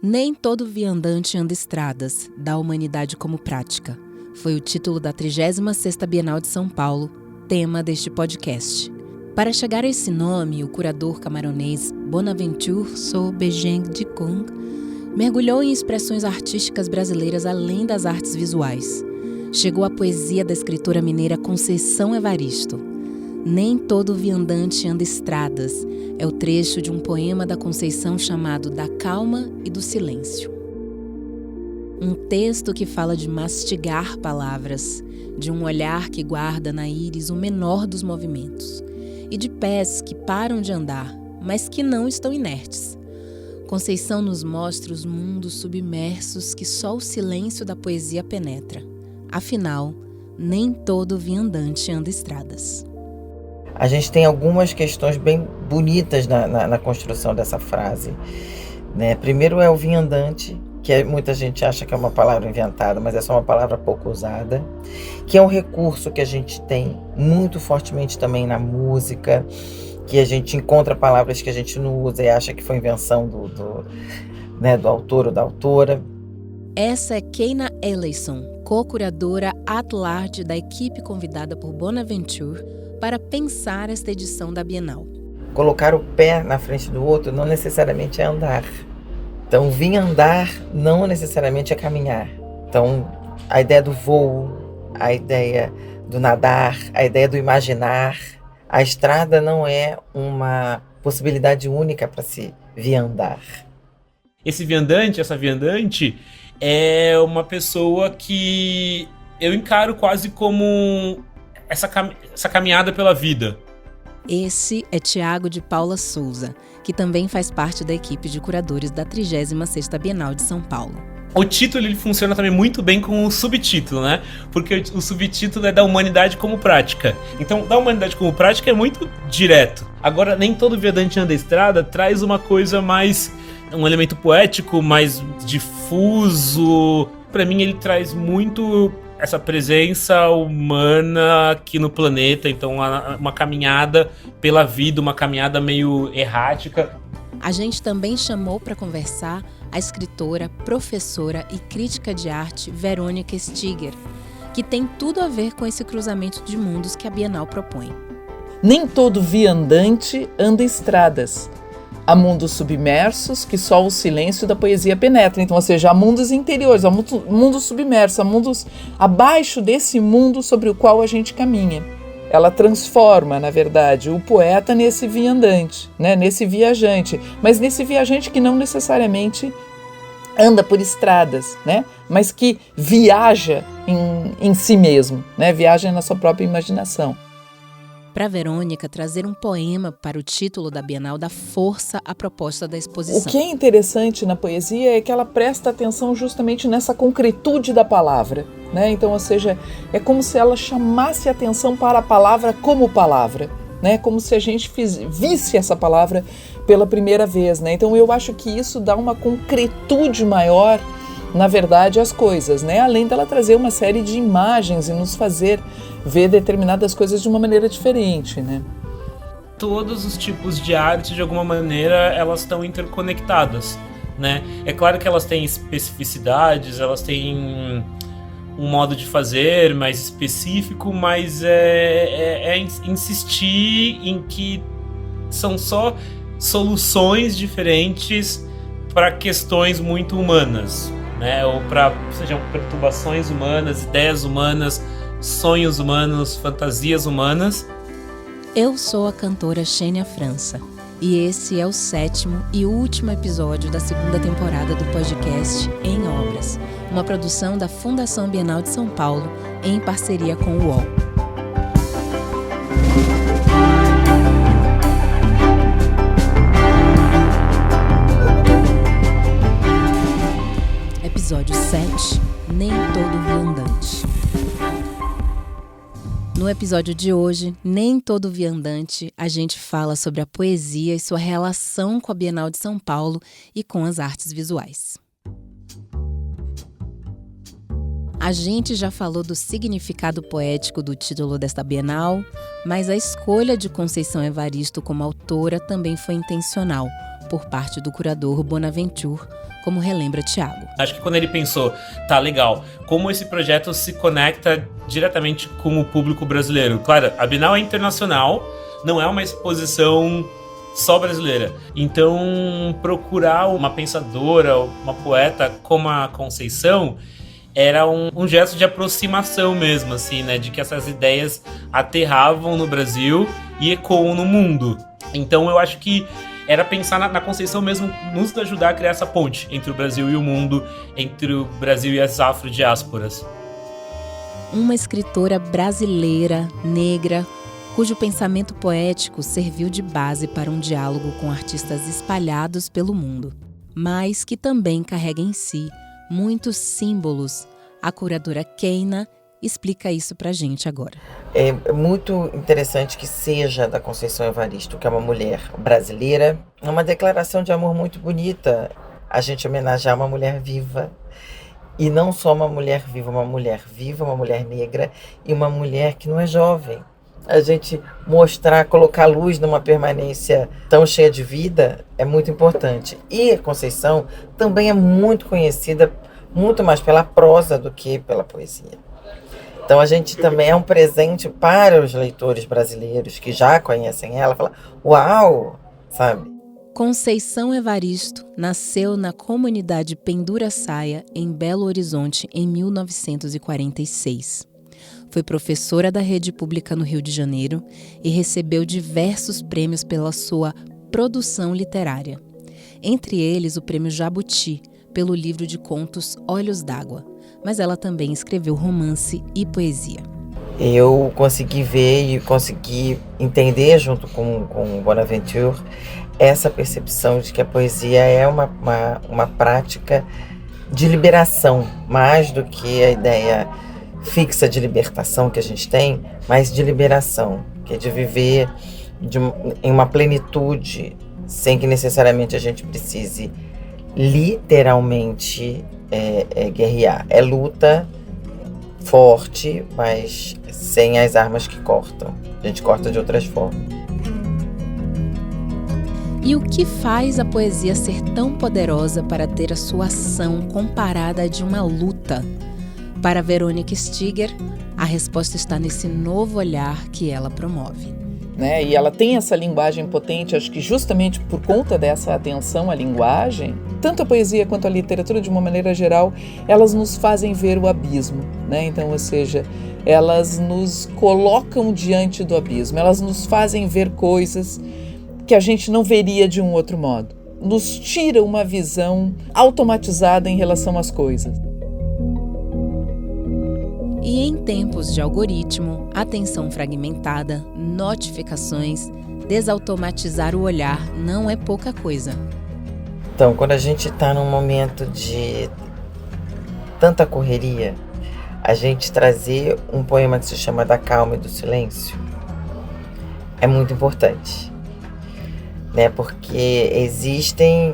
Nem todo viandante anda estradas, da humanidade como prática. Foi o título da 36ª Bienal de São Paulo, tema deste podcast. Para chegar a esse nome, o curador camaronês Bonaventure So-Bejeng de Kong mergulhou em expressões artísticas brasileiras além das artes visuais. Chegou à poesia da escritora mineira Conceição Evaristo. Nem todo viandante anda estradas é o trecho de um poema da Conceição chamado Da Calma e do Silêncio. Um texto que fala de mastigar palavras, de um olhar que guarda na íris o menor dos movimentos, e de pés que param de andar, mas que não estão inertes. Conceição nos mostra os mundos submersos que só o silêncio da poesia penetra. Afinal, nem todo viandante anda estradas. A gente tem algumas questões bem bonitas na construção dessa frase, né? Primeiro é o viandante, que muita gente acha que é uma palavra inventada, mas é só uma palavra pouco usada, que é um recurso que a gente tem muito fortemente também na música, que a gente encontra palavras que a gente não usa e acha que foi invenção do autor ou da autora. Essa é Keina Eleison, co-curadora at large da equipe convidada por Bonaventure para pensar esta edição da Bienal. Colocar o pé na frente do outro não necessariamente é andar. Então, vir andar não necessariamente é caminhar. Então, a ideia do voo, a ideia do nadar, a ideia do imaginar. A estrada não é uma possibilidade única para se viandar. Esse viandante, essa viandante, é uma pessoa que eu encaro quase como essa caminhada pela vida. Esse é Tiago de Paula Souza, que também faz parte da equipe de curadores da 36ª Bienal de São Paulo. O título ele funciona também muito bem com o subtítulo, né? Porque o subtítulo é da humanidade como prática. Então, da humanidade como prática é muito direto. Agora, nem todo viandante anda estrada traz uma coisa mais... um elemento poético, mais difuso. Para mim, ele traz muito essa presença humana aqui no planeta. Então, uma caminhada pela vida, uma caminhada meio errática. A gente também chamou para conversar a escritora, professora e crítica de arte Verônica Stiger, que tem tudo a ver com esse cruzamento de mundos que a Bienal propõe. Nem todo viandante anda estradas. Há mundos submersos que só o silêncio da poesia penetra. Então, ou seja, há mundos interiores, há mundos submersos, há mundos abaixo desse mundo sobre o qual a gente caminha. Ela transforma, na verdade, o poeta nesse viandante, né? Nesse viajante, mas nesse viajante que não necessariamente anda por estradas, né? Mas que viaja em si mesmo, né? Viaja na sua própria imaginação. Para Verônica, trazer um poema para o título da Bienal dá força à proposta da exposição. O que é interessante na poesia é que ela presta atenção justamente nessa concretude da palavra, né? Então, ou seja, é como se ela chamasse atenção para a palavra como palavra, né? Como se a gente visse essa palavra pela primeira vez, né? Então, eu acho que isso dá uma concretude maior, na verdade, às coisas, né? Além dela trazer uma série de imagens e nos fazer ver determinadas coisas de uma maneira diferente, né? Todos os tipos de arte, de alguma maneira, elas estão interconectadas, né? É claro que elas têm especificidades, elas têm um modo de fazer mais específico, mas é insistir em que são só soluções diferentes para questões muito humanas, né? Ou para sejam perturbações humanas, ideias humanas, sonhos humanos, fantasias humanas. Eu sou a cantora Xênia França e esse é o 7º e último episódio da 2ª temporada do podcast Em Obras, uma produção da Fundação Bienal de São Paulo em parceria com o UOL. Episódio 7, Nem Todo Viandante. No episódio de hoje, Nem Todo Viandante, a gente fala sobre a poesia e sua relação com a Bienal de São Paulo e com as artes visuais. A gente já falou do significado poético do título desta Bienal, mas a escolha de Conceição Evaristo como autora também foi intencional, por parte do curador Bonaventure, como relembra Tiago. Acho que quando ele pensou, tá legal, como esse projeto se conecta diretamente com o público brasileiro. Claro, a Bienal é internacional, não é uma exposição só brasileira. Então, procurar uma pensadora, uma poeta como a Conceição era um gesto de aproximação mesmo, assim, né? De que essas ideias aterravam no Brasil e ecoam no mundo. Então, eu acho que era pensar na Conceição mesmo, nos ajudar a criar essa ponte entre o Brasil e o mundo, entre o Brasil e as afrodiásporas. Uma escritora brasileira, negra, cujo pensamento poético serviu de base para um diálogo com artistas espalhados pelo mundo, mas que também carrega em si muitos símbolos. A curadora Keina explica isso pra gente agora. É muito interessante que seja da Conceição Evaristo, que é uma mulher brasileira. É uma declaração de amor muito bonita. A gente homenagear uma mulher viva. E não só uma mulher viva, uma mulher negra e uma mulher que não é jovem. A gente mostrar, colocar luz numa permanência tão cheia de vida é muito importante. E a Conceição também é muito conhecida, muito mais pela prosa do que pela poesia. Então a gente também é um presente para os leitores brasileiros que já conhecem ela, falar, uau, sabe? Conceição Evaristo nasceu na comunidade Pendura Saia, em Belo Horizonte, em 1946. Foi professora da rede pública no Rio de Janeiro e recebeu diversos prêmios pela sua produção literária. Entre eles, o Prêmio Jabuti, pelo livro de contos Olhos d'Água. Mas ela também escreveu romance e poesia. Eu consegui ver e consegui entender, junto com o Bonaventure, essa percepção de que a poesia é uma prática de liberação, mais do que a ideia fixa de libertação que a gente tem, mas de liberação, que é de viver em uma plenitude, sem que necessariamente a gente precise literalmente guerrear. É luta forte, mas sem as armas que cortam. A gente corta de outras formas. E o que faz a poesia ser tão poderosa para ter a sua ação comparada a de uma luta? Para Verônica Stiger, a resposta está nesse novo olhar que ela promove. E ela tem essa linguagem potente, acho que justamente por conta dessa atenção à linguagem, tanto a poesia quanto a literatura, de uma maneira geral, elas nos fazem ver o abismo, Então, ou seja, elas nos colocam diante do abismo, elas nos fazem ver coisas que a gente não veria de um outro modo, nos tira uma visão automatizada em relação às coisas. E em tempos de algoritmo, atenção fragmentada, notificações, desautomatizar o olhar não é pouca coisa. Então, quando a gente está num momento de tanta correria, a gente trazer um poema que se chama Da Calma e do Silêncio é muito importante, Porque existem,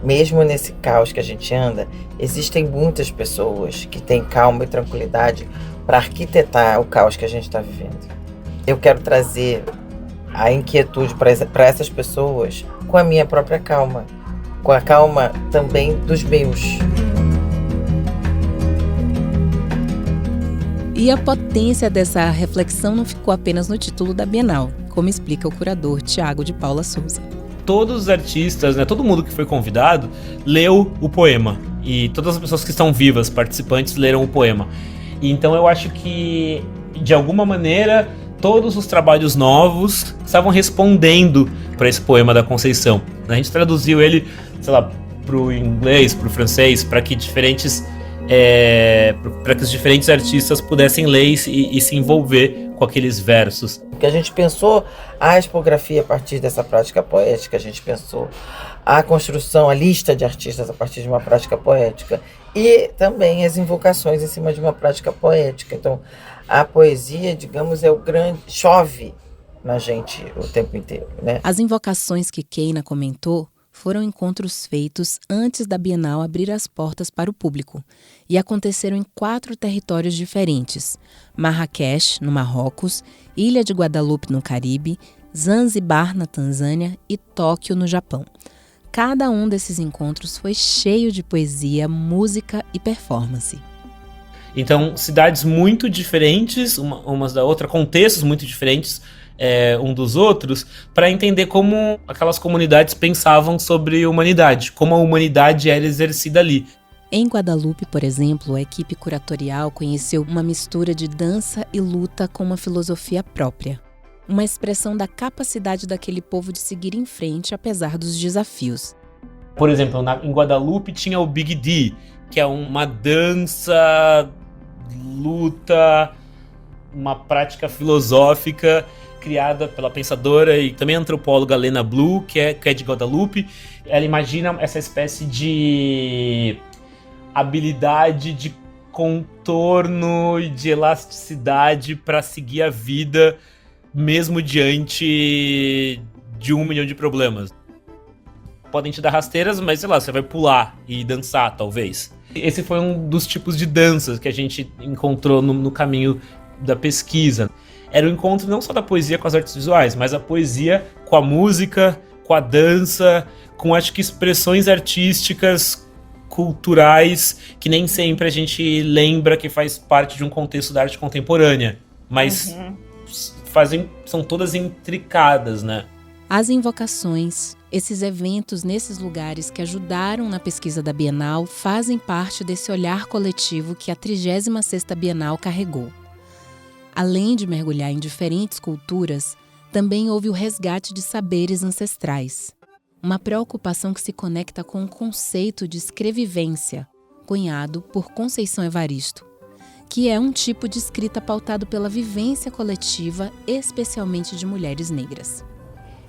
mesmo nesse caos que a gente anda, existem muitas pessoas que têm calma e tranquilidade para arquitetar o caos que a gente está vivendo. Eu quero trazer a inquietude para essas pessoas com a minha própria calma, com a calma também dos meus. E a potência dessa reflexão não ficou apenas no título da Bienal, como explica o curador Tiago de Paula Souza. Todos os artistas, todo mundo que foi convidado, leu o poema. E todas as pessoas que estão vivas, participantes, leram o poema. E então eu acho que, de alguma maneira, todos os trabalhos novos estavam respondendo para esse poema da Conceição. A gente traduziu ele, para o inglês, para o francês, para que os diferentes artistas pudessem ler e se envolver com aqueles versos. Porque a gente pensou a expografia a partir dessa prática poética, a gente pensou a construção, a lista de artistas a partir de uma prática poética e também as invocações em cima de uma prática poética. Então, a poesia, digamos, é o grande... chove na gente o tempo inteiro, As invocações que Keina comentou foram encontros feitos antes da Bienal abrir as portas para o público e aconteceram em 4 territórios diferentes: Marrakech, no Marrocos, Ilha de Guadalupe, no Caribe, Zanzibar, na Tanzânia e Tóquio, no Japão. Cada um desses encontros foi cheio de poesia, música e performance. Então, cidades muito diferentes, umas da outra, contextos muito diferentes um dos outros, para entender como aquelas comunidades pensavam sobre a humanidade, como a humanidade era exercida ali. Em Guadalupe, por exemplo, a equipe curatorial conheceu uma mistura de dança e luta com uma filosofia própria. Uma expressão da capacidade daquele povo de seguir em frente apesar dos desafios. Por exemplo, em Guadalupe tinha o Big D, que é uma dança, luta, uma prática filosófica criada pela pensadora e também antropóloga Lena Blue, que é de Guadalupe. Ela imagina essa espécie de habilidade de contorno e de elasticidade para seguir a vida mesmo diante de 1 milhão de problemas. Podem te dar rasteiras, mas sei lá, você vai pular e dançar, talvez. Esse foi um dos tipos de danças que a gente encontrou no caminho da pesquisa. Era o encontro não só da poesia com as artes visuais, mas a poesia com a música, com a dança, com acho que expressões artísticas, culturais, que nem sempre a gente lembra que faz parte de um contexto da arte contemporânea. Mas são todas intricadas, né? As invocações, esses eventos nesses lugares que ajudaram na pesquisa da Bienal, fazem parte desse olhar coletivo que a 36ª Bienal carregou. Além de mergulhar em diferentes culturas, também houve o resgate de saberes ancestrais. Uma preocupação que se conecta com o conceito de escrevivência, cunhado por Conceição Evaristo, que é um tipo de escrita pautado pela vivência coletiva, especialmente de mulheres negras.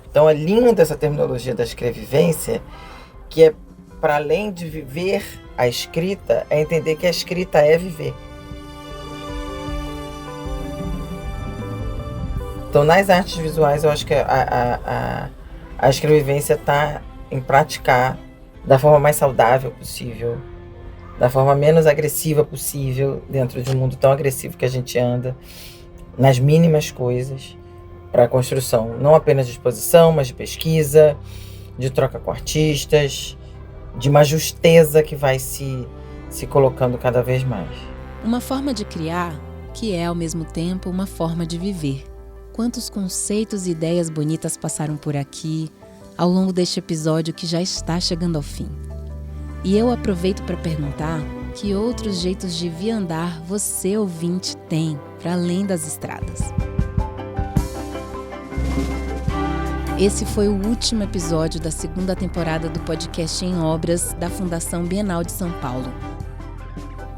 Então é lindo essa terminologia da escrevivência, que é para além de viver a escrita, é entender que a escrita é viver. Então nas artes visuais eu acho que a escrevivência está em praticar da forma mais saudável possível, da forma menos agressiva possível, dentro de um mundo tão agressivo que a gente anda, nas mínimas coisas, para a construção, não apenas de exposição, mas de pesquisa, de troca com artistas, de uma justeza que vai se colocando cada vez mais. Uma forma de criar que é, ao mesmo tempo, uma forma de viver. Quantos conceitos e ideias bonitas passaram por aqui ao longo deste episódio que já está chegando ao fim. E eu aproveito para perguntar que outros jeitos de viandar você, ouvinte, tem para além das estradas. Esse foi o último episódio da 2ª temporada do podcast Em Obras da Fundação Bienal de São Paulo.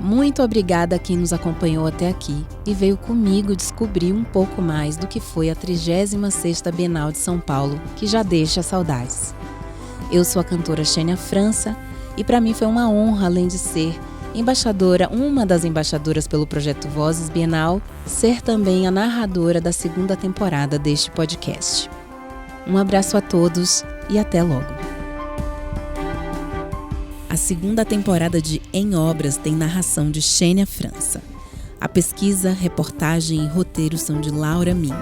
Muito obrigada a quem nos acompanhou até aqui e veio comigo descobrir um pouco mais do que foi a 36ª Bienal de São Paulo, que já deixa saudades. Eu sou a cantora Xênia França e para mim foi uma honra, além de ser embaixadora, uma das embaixadoras pelo projeto Vozes Bienal, ser também a narradora da 2ª temporada deste podcast. Um abraço a todos e até logo. A 2ª temporada de Em Obras tem narração de Xênia França. A pesquisa, reportagem e roteiro são de Laura Ming.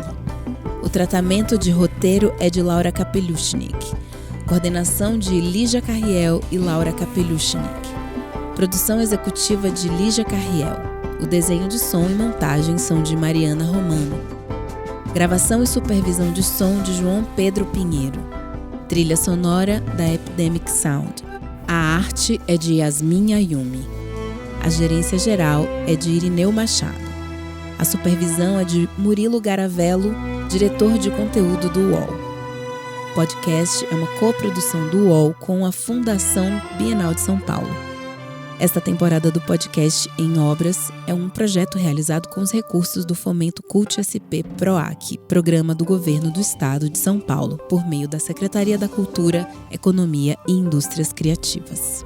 O tratamento de roteiro é de Laura Kapelushnik. Coordenação de Lígia Carriel e Laura Kapelushnik. Produção executiva de Lígia Carriel. O desenho de som e montagem são de Mariana Romano. Gravação e supervisão de som de João Pedro Pinheiro. Trilha sonora da Epidemic Sound. A arte é de Yasmin Ayumi. A gerência geral é de Irineu Machado. A supervisão é de Murilo Garavello, diretor de conteúdo do UOL. O podcast é uma coprodução do UOL com a Fundação Bienal de São Paulo. Esta temporada do podcast Em Obras é um projeto realizado com os recursos do Fomento Cult SP PROAC, programa do Governo do Estado de São Paulo, por meio da Secretaria da Cultura, Economia e Indústrias Criativas.